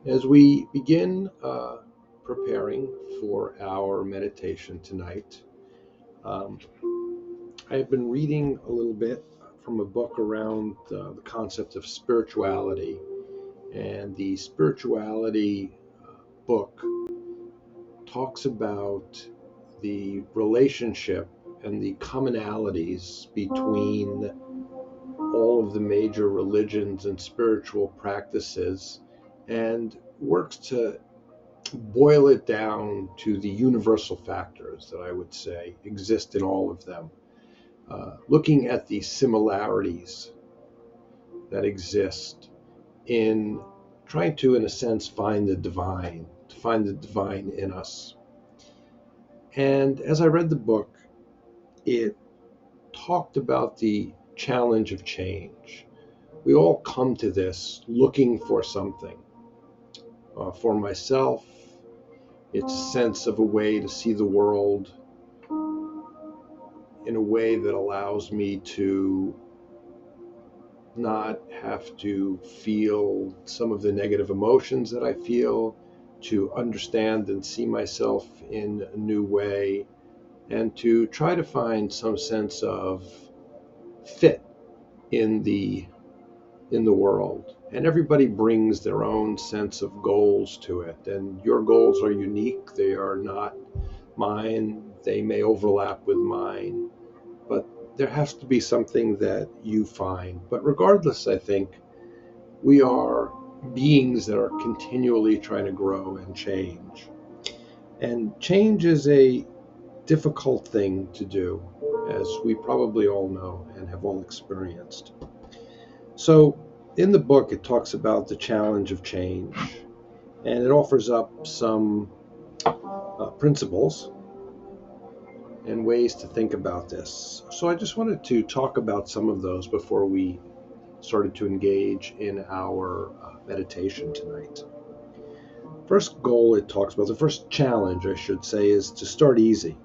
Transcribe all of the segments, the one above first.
As we begin preparing for our meditation tonight, um, I have been reading a little bit from a book around the concept of spirituality. And the spirituality book talks about the relationship and the commonalities between all of the major religions and spiritual practices and works to boil it down to the universal factors that I would say exist in all of them, looking at the similarities that exist in trying to, in a sense, to find the divine in us. And as I read the book, it talked about the challenge of change. We all come to this looking for something. For myself, it's a sense of a way to see the world in a way that allows me to not have to feel some of the negative emotions that I feel, to understand and see myself in a new way, and to try to find some sense of fit in the world. And everybody brings their own sense of goals to it, and your goals are unique. They are not mine. They may overlap with mine, but there has to be something that you find. But regardless, I think we are beings that are continually trying to grow and change. And change is a difficult thing to do, as we probably all know and have all experienced. So, in the book, it talks about the challenge of change, and it offers up some principles and ways to think about this. So, I just wanted to talk about some of those before we started to engage in our meditation tonight. First goal it talks about, the first challenge, I should say, is to start easy.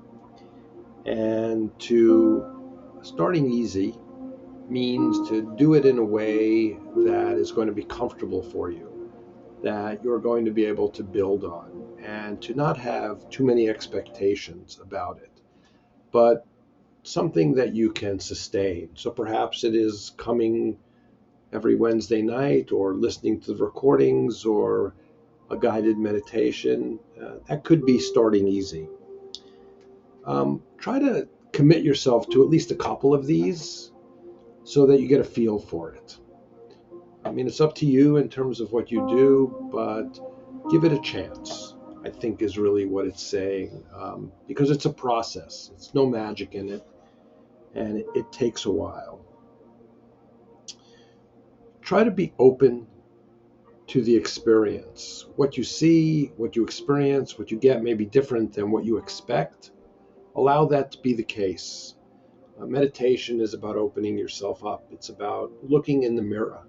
And to starting easy means to do it in a way that is going to be comfortable for you, that you're going to be able to build on, and to not have too many expectations about it, but something that you can sustain. So perhaps it is coming every Wednesday night, or listening to the recordings, or a guided meditation. That could be starting easy. Try to commit yourself to at least a couple of these so that you get a feel for it. I mean, it's up to you in terms of what you do, but give it a chance, I think, is really what it's saying, because it's a process. It's no magic in it, and it takes a while. Try to be open to the experience. What you see, what you experience, what you get may be different than what you expect. Allow that to be the case. Meditation is about opening yourself up. It's about looking in the mirror.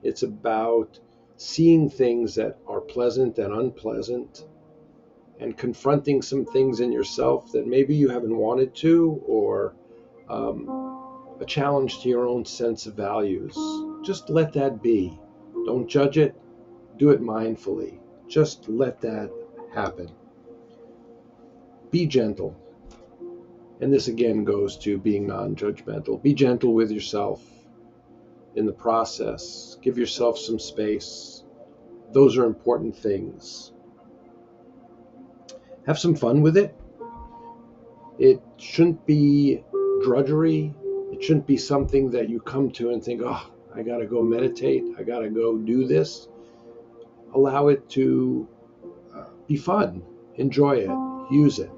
It's about seeing things that are pleasant and unpleasant, and confronting some things in yourself that maybe you haven't wanted to, or a challenge to your own sense of values. Just let that be. Don't judge it. Do it mindfully. Just let that happen. Be gentle. And this again goes to being non-judgmental. Be gentle with yourself in the process. Give yourself some space. Those are important things. Have some fun with it. It shouldn't be drudgery. It shouldn't be something that you come to and think, oh, I got to go meditate. I got to go do this. Allow it to be fun. Enjoy it. Use it.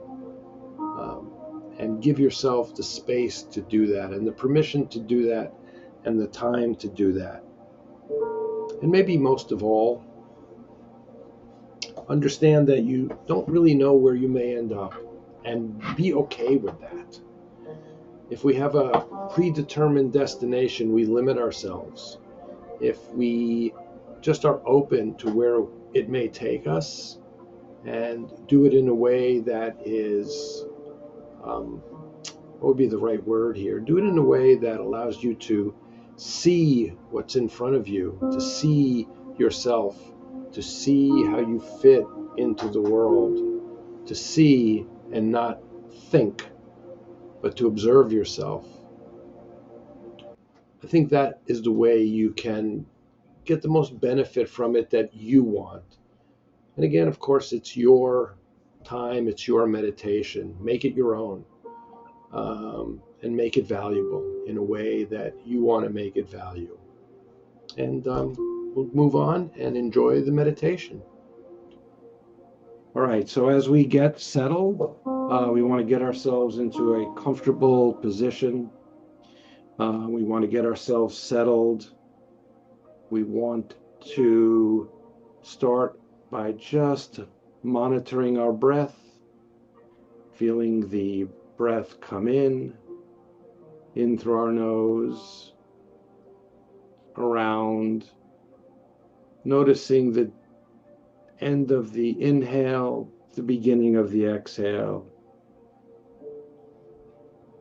And give yourself the space to do that, and the permission to do that, and the time to do that. And maybe most of all, understand that you don't really know where you may end up, and be okay with that. If we have a predetermined destination, we limit ourselves. If we just are open to where it may take us, and do it in a way that is, what would be the right word here? Do it in a way that allows you to see what's in front of you, to see yourself to see how you fit into the world, to see and not think, but to observe yourself. I think that is the way you can get the most benefit from it that you want. And again, of course, it's your time, it's your meditation. Make it your own, and make it valuable in a way that you want to make it value. And we'll move on and enjoy the meditation. All right, so as we get settled, we want to get ourselves into a comfortable position. We want to get ourselves settled. We want to start by just monitoring our breath, feeling the breath come in through our nose, around, noticing the end of the inhale, the beginning of the exhale,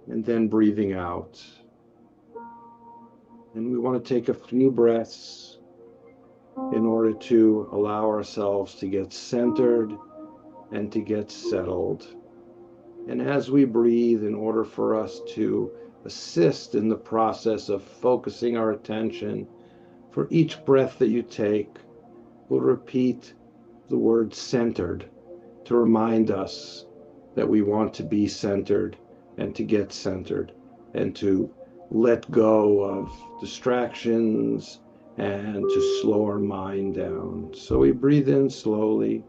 and then breathing out. And we want to take a few breaths in order to allow ourselves to get centered and to get settled. And as we breathe, in order for us to assist in the process of focusing our attention, for each breath that you take, we'll repeat the word centered to remind us that we want to be centered and to get centered and to let go of distractions and to slow our mind down. So we breathe in slowly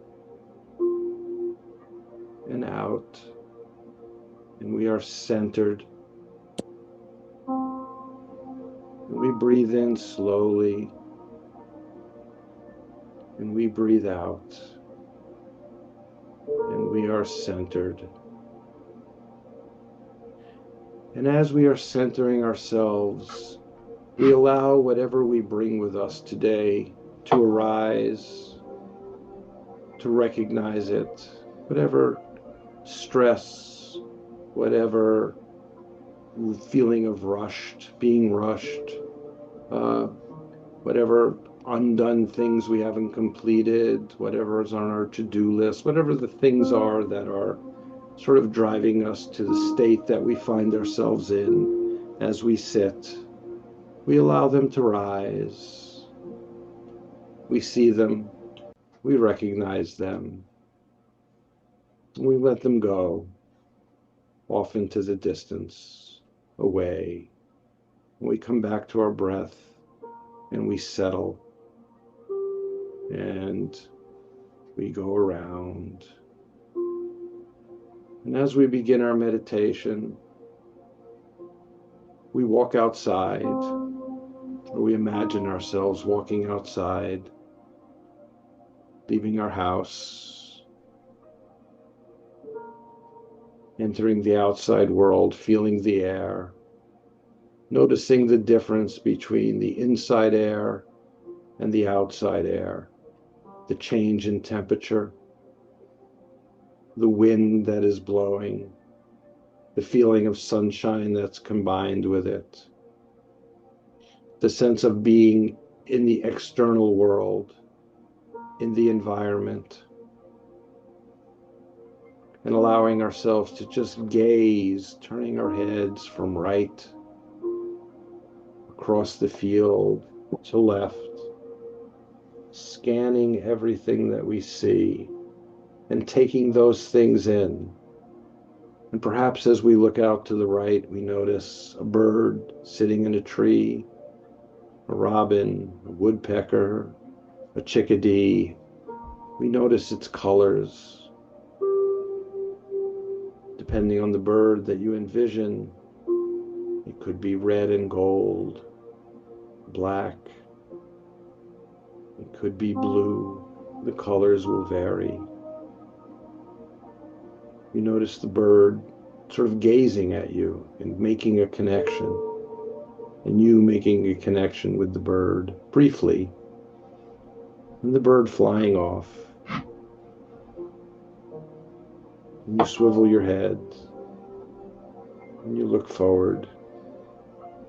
and out, and we are centered. And we breathe in slowly, and we breathe out, and we are centered. And as we are centering ourselves, we allow whatever we bring with us today to arise, to recognize it, whatever stress, whatever feeling of being rushed, whatever undone things we haven't completed, whatever is on our to-do list, whatever the things are that are sort of driving us to the state that we find ourselves in as we sit. We allow them to rise. We see them. We recognize them. We let them go off into the distance, away. We come back to our breath and we settle and we go around. And as we begin our meditation, we walk outside, or we imagine ourselves walking outside, leaving our house, entering the outside world, feeling the air, noticing the difference between the inside air and the outside air, the change in temperature, the wind that is blowing, the feeling of sunshine that's combined with it, the sense of being in the external world, in the environment, and allowing ourselves to just gaze, turning our heads from right across the field to left, scanning everything that we see and taking those things in. And perhaps as we look out to the right, we notice a bird sitting in a tree, a robin, a woodpecker, a chickadee. We notice its colors. Depending on the bird that you envision, it could be red and gold, black. It could be blue. The colors will vary. You notice the bird sort of gazing at you and making a connection, and you making a connection with the bird briefly, and the bird flying off. And you swivel your head, and you look forward,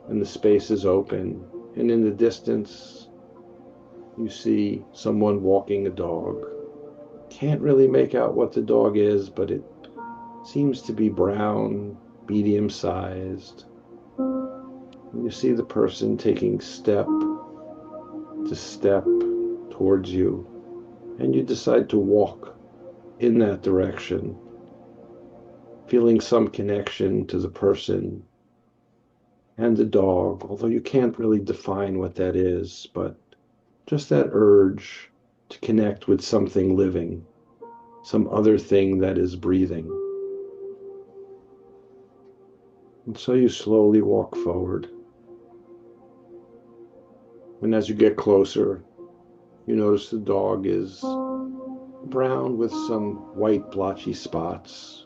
and the space is open, and in the distance, You see someone walking a dog. Can't really make out what the dog is, but it seems to be brown, medium-sized. And you see the person taking step to step towards you, and you decide to walk in that direction, feeling some connection to the person and the dog, although you can't really define what that is, but just that urge to connect with something living, some other thing that is breathing. And so you slowly walk forward. And as you get closer, you notice the dog is brown with some white blotchy spots,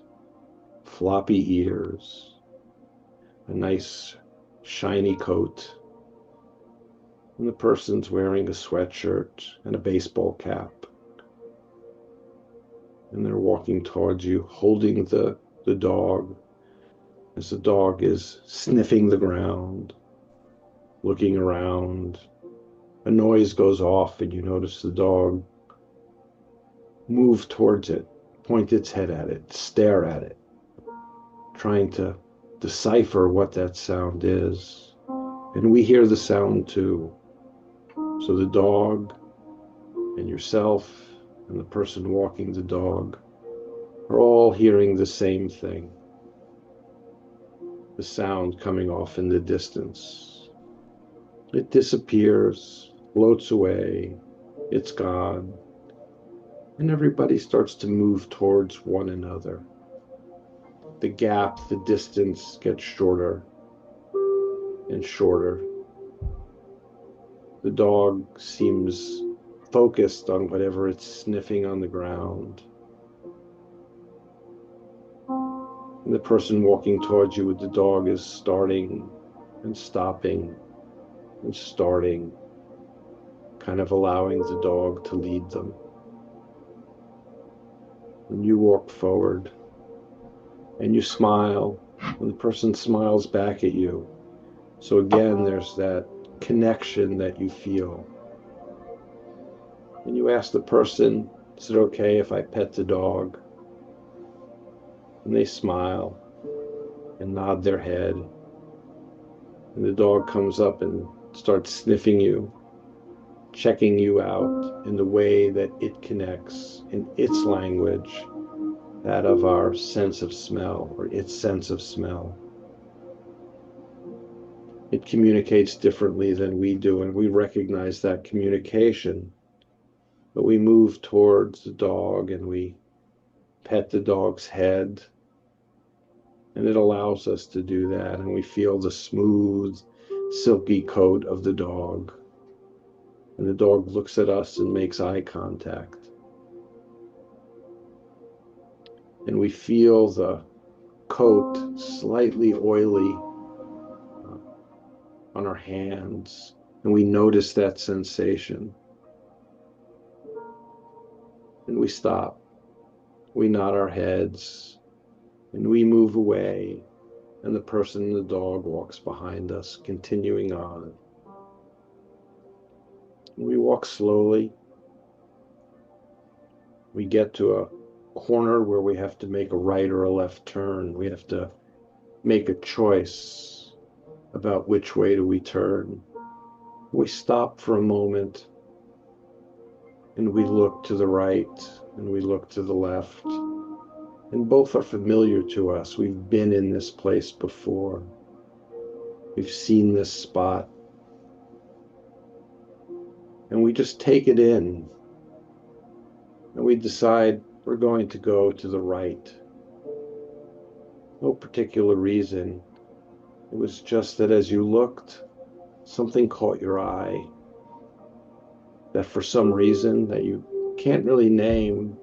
floppy ears, a nice shiny coat, and the person's wearing a sweatshirt and a baseball cap. And they're walking towards you, holding the dog, as the dog is sniffing the ground, looking around. A noise goes off and you notice the dog move towards it, point its head at it, stare at it, trying to decipher what that sound is. And we hear the sound too. So the dog and yourself and the person walking the dog are all hearing the same thing. The sound coming off in the distance. It disappears, floats away, it's gone, and everybody starts to move towards one another. The gap, the distance gets shorter and shorter. The dog seems focused on whatever it's sniffing on the ground. And the person walking towards you with the dog is starting and stopping and starting, kind of allowing the dog to lead them. And you walk forward and you smile, and the person smiles back at you. So again, there's that connection that you feel. And you ask the person, is it okay if I pet the dog? And they smile and nod their head. And the dog comes up and starts sniffing you, checking you out in the way that it connects in its language, that of our sense of smell, or its sense of smell. It communicates differently than we do, and we recognize that communication. But we move towards the dog and we pet the dog's head, and it allows us to do that, and we feel the smooth, silky coat of the dog. And the dog looks at us and makes eye contact. And we feel the coat slightly oily on our hands, and we notice that sensation. And we stop. We nod our heads, and we move away, and the person and the dog walks behind us, continuing on. And we walk slowly. We get to a corner where we have to make a right or a left turn. We have to make a choice about which way do we turn. We stop for a moment, and we look to the right, and we look to the left. And both are familiar to us. We've been in this place before. We've seen this spot. And we just take it in. And we decide we're going to go to the right. No particular reason. It was just that as you looked, something caught your eye. That for some reason that you can't really name,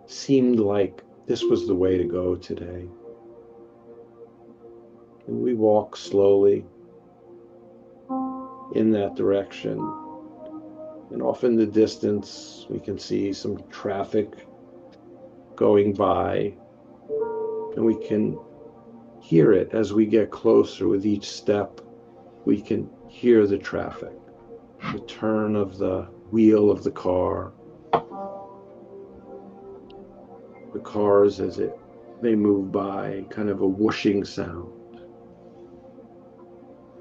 seemed like this was the way to go today. And we walk slowly in that direction. And off in the distance, we can see some traffic going by. And we can hear it as we get closer. With each step, we can hear the traffic, the turn of the wheel of the car, the cars as they move by, kind of a whooshing sound.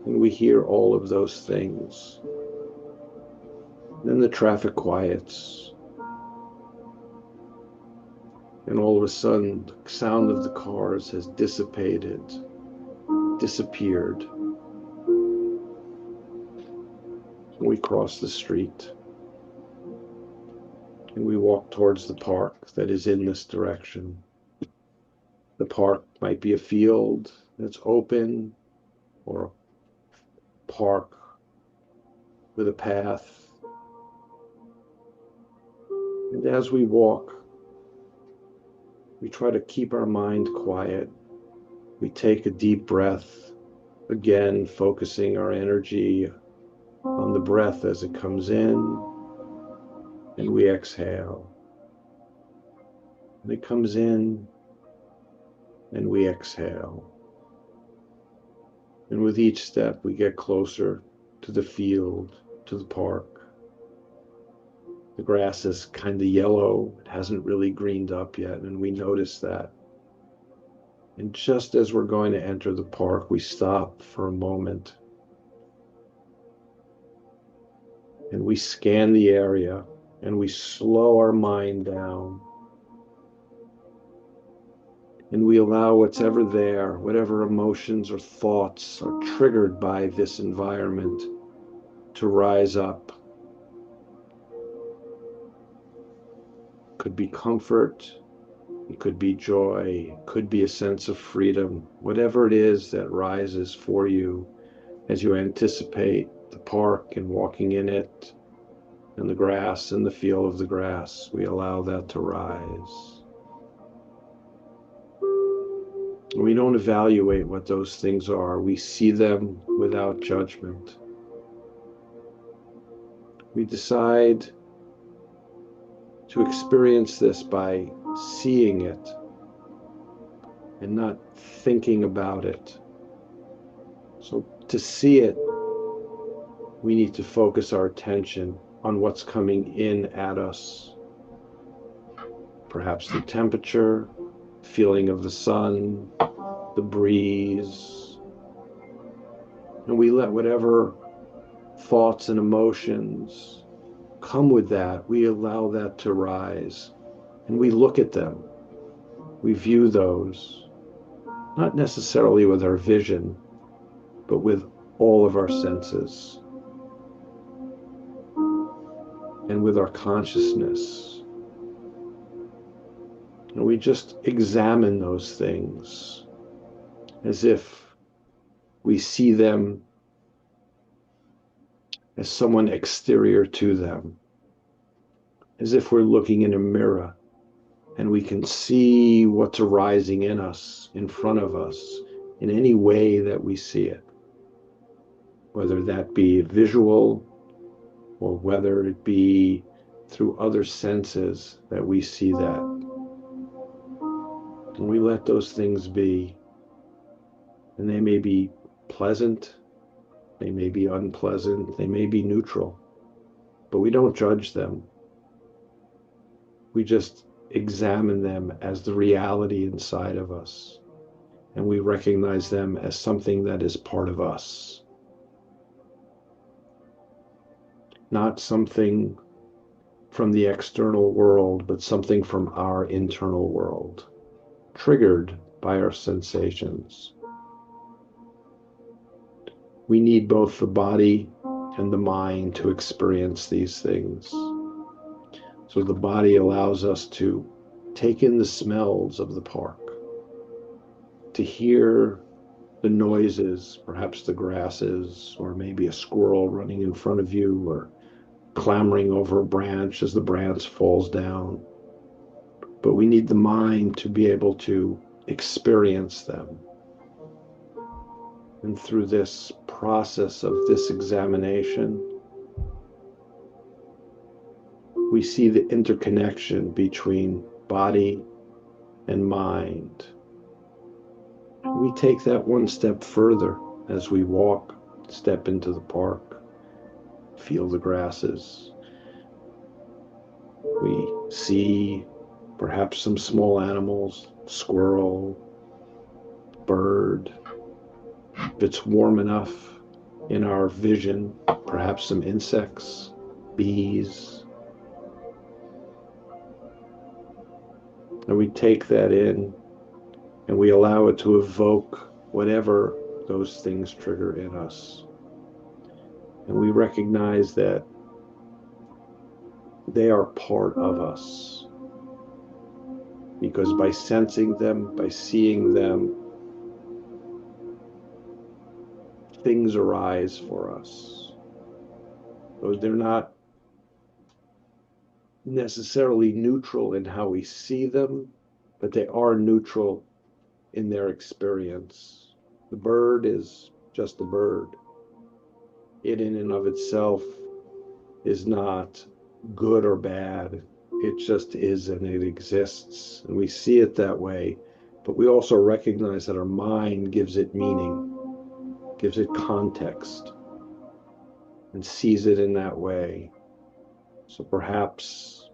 And we hear all of those things. Then the traffic quiets. And all of a sudden, the sound of the cars has dissipated, disappeared. We cross the street. And we walk towards the park that is in this direction. The park might be a field that's open, or a park with a path. And as we walk, we try to keep our mind quiet. We take a deep breath, again focusing our energy on the breath as it comes in, and we exhale. And it comes in, and we exhale. And with each step, we get closer to the field, to the park. The grass is kind of yellow. It hasn't really greened up yet, and we notice that. And just as we're going to enter the park, we stop for a moment. And we scan the area, and we slow our mind down. And we allow whatever there, whatever emotions or thoughts are triggered by this environment to rise up. It could be comfort, it could be joy, it could be a sense of freedom, whatever it is that rises for you as you anticipate the park and walking in it, and the grass and the feel of the grass. We allow that to rise. We don't evaluate what those things are. We see them without judgment. We decide to experience this by seeing it and not thinking about it. So to see it, we need to focus our attention on what's coming in at us. Perhaps the temperature, feeling of the sun, the breeze. And we let whatever thoughts and emotions come with that, we allow that to rise. And we look at them. We view those, not necessarily with our vision, but with all of our senses and with our consciousness. And we just examine those things as if we see them as someone exterior to them, as if we're looking in a mirror and we can see what's arising in us, in front of us, in any way that we see it, whether that be visual or whether it be through other senses that we see that. And we let those things be. And they may be pleasant, they may be unpleasant, they may be neutral, but we don't judge them. We just examine them as the reality inside of us, and we recognize them as something that is part of us, not something from the external world, but something from our internal world, triggered by our sensations. We need both the body and the mind to experience these things. So the body allows us to take in the smells of the park, to hear the noises, perhaps the grasses, or maybe a squirrel running in front of you, or clambering over a branch as the branch falls down. But we need the mind to be able to experience them. And through this process of this examination, we see the interconnection between body and mind. We take that one step further as we walk, step into the park, feel the grasses. We see perhaps some small animals, squirrel, bird. If it's warm enough in our vision, perhaps some insects, bees. And we take that in and we allow it to evoke whatever those things trigger in us. And we recognize that they are part of us. Because by sensing them, by seeing them, things arise for us. So they're not necessarily neutral in how we see them, but they are neutral in their experience. The bird is just a bird. It in and of itself is not good or bad. It just is and it exists. And we see it that way, but we also recognize that our mind gives it meaning, gives it context, and sees it in that way. So perhaps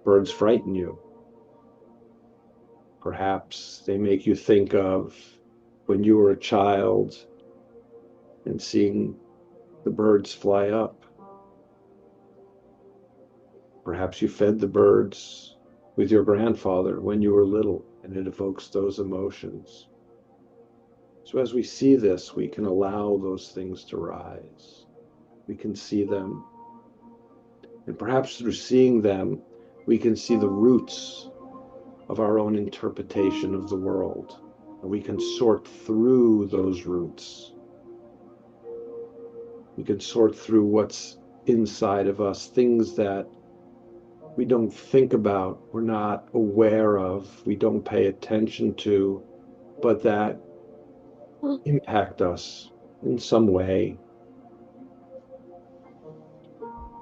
birds frighten you. Perhaps they make you think of when you were a child and seeing the birds fly up. Perhaps you fed the birds with your grandfather when you were little, and it evokes those emotions. So as we see this, we can allow those things to rise. We can see them. And perhaps through seeing them, we can see the roots of our own interpretation of the world. And we can sort through those roots. We can sort through what's inside of us, things that we don't think about, we're not aware of, we don't pay attention to, but that impact us in some way.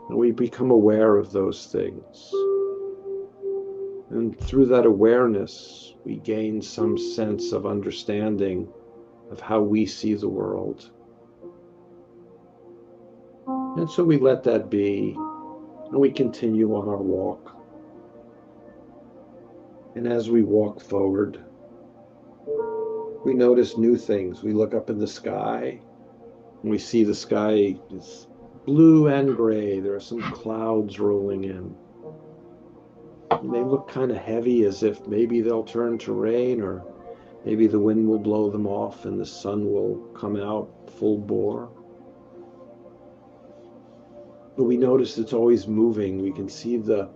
And we become aware of those things. And through that awareness, we gain some sense of understanding of how we see the world. And so we let that be, and we continue on our walk. And as we walk forward, we notice new things. We look up in the sky, and we see the sky is blue and gray. There are some clouds rolling in. And they look kind of heavy, as if maybe they'll turn to rain, or maybe the wind will blow them off and the sun will come out full bore. But we notice it's always moving. We can see the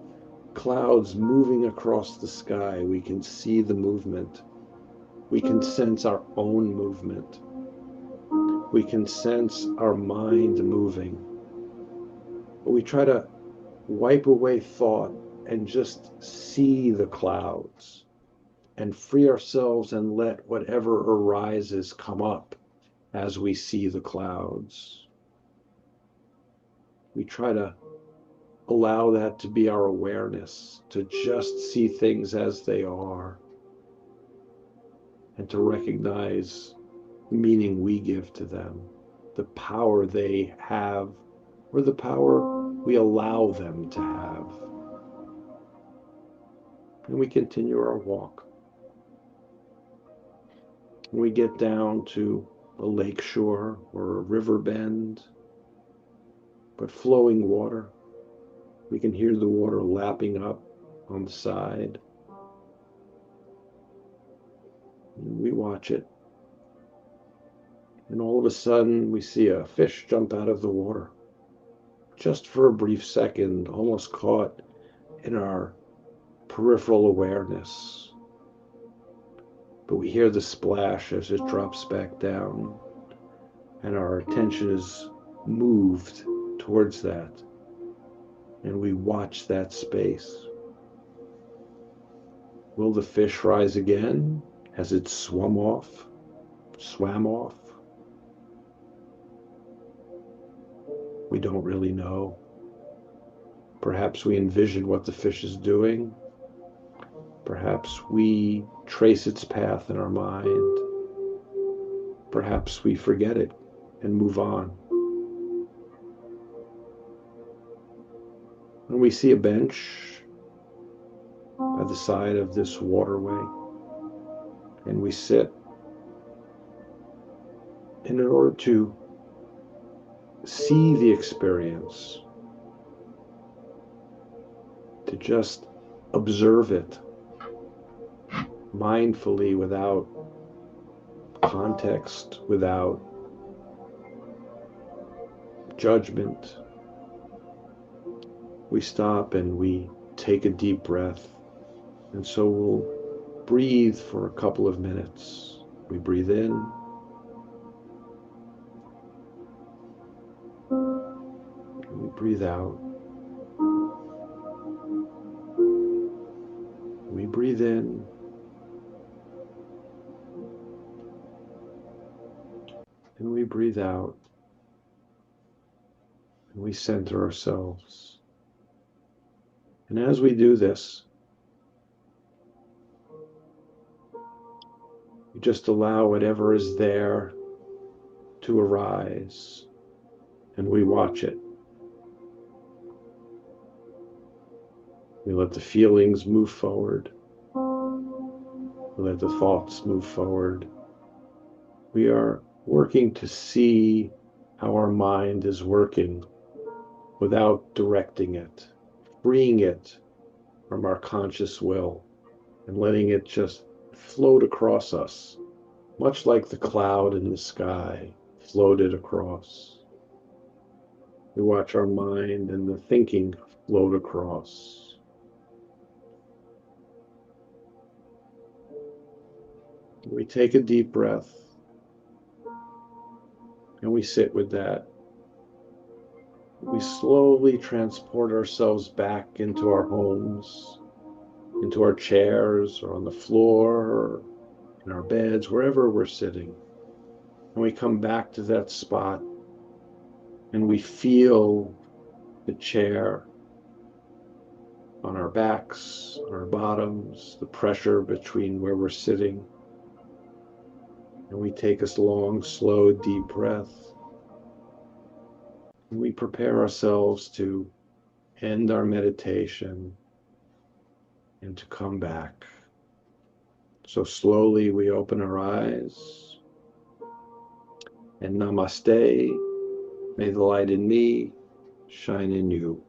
clouds moving across the sky. We can see the movement. We can sense our own movement. We can sense our mind moving. But we try to wipe away thought and just see the clouds and free ourselves and let whatever arises come up as we see the clouds. We try to allow that to be our awareness, to just see things as they are, and to recognize the meaning we give to them, the power they have, or the power we allow them to have. And we continue our walk. When we get down to a lake shore or a river bend, but flowing water, we can hear the water lapping up on the side. And we watch it. And all of a sudden, we see a fish jump out of the water. Just for a brief second, almost caught in our peripheral awareness. But we hear the splash as it drops back down, and our attention is moved towards that. And we watch that space. Will the fish rise again? Has it swam off? We don't really know. Perhaps we envision what the fish is doing. Perhaps we trace its path in our mind. Perhaps we forget it and move on. And we see a bench by the side of this waterway, and we sit. And in order to see the experience, to just observe it mindfully, without context, without judgment, we stop and we take a deep breath. And so we'll breathe for a couple of minutes. We breathe in. And we breathe out. We breathe in. And we breathe out. And we center ourselves. And as we do this, we just allow whatever is there to arise, and we watch it. We let the feelings move forward. We let the thoughts move forward. We are working to see how our mind is working without directing it, freeing it from our conscious will and letting it just float across us, much like the cloud in the sky floated across. We watch our mind and the thinking float across. We take a deep breath and we sit with that. We slowly transport ourselves back into our homes, into our chairs, or on the floor, or in our beds, wherever we're sitting. And we come back to that spot and we feel the chair on our backs, on our bottoms, the pressure between where we're sitting. And we take a long, slow, deep breath. And we prepare ourselves to end our meditation and to come back. So slowly we open our eyes. And namaste. May the light in me shine in you.